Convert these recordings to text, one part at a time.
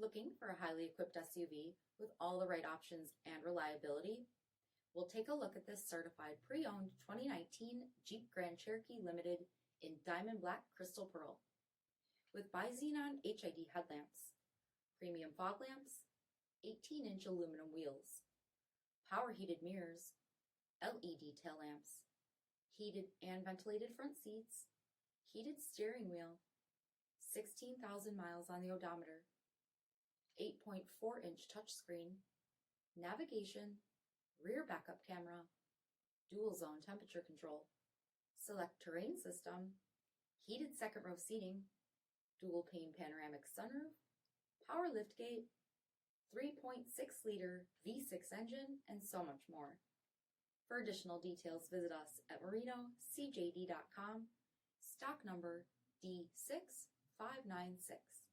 Looking for a highly equipped SUV with all the right options and reliability? We'll take a look at this certified pre-owned 2019 Jeep Grand Cherokee Limited in Diamond Black Crystal Pearl. With BI-XENON HID headlamps, premium fog lamps, 18-inch aluminum wheels, power heated mirrors, LED tail lamps, heated and ventilated front seats, heated steering wheel, 16,000 miles on the odometer, 8.4-inch touchscreen, navigation, rear backup camera, dual zone temperature control, select terrain system, heated second row seating, dual pane panoramic sunroof, power liftgate, 3.6-liter V6 engine, and so much more. For additional details, visit us at marinocjd.com, stock number D6596.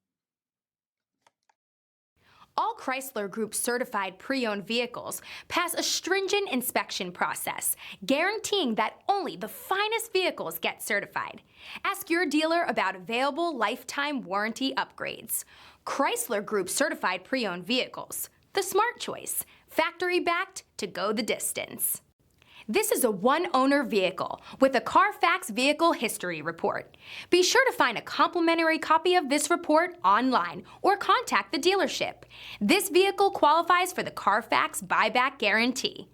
All Chrysler Group certified pre-owned vehicles pass a stringent inspection process, guaranteeing that only the finest vehicles get certified. Ask your dealer about available lifetime warranty upgrades. Chrysler Group certified pre-owned vehicles, the smart choice, factory backed to go the distance. This is a one-owner vehicle with a CARFAX Vehicle History Report. Be sure to find a complimentary copy of this report online or contact the dealership. This vehicle qualifies for the CARFAX buyback guarantee.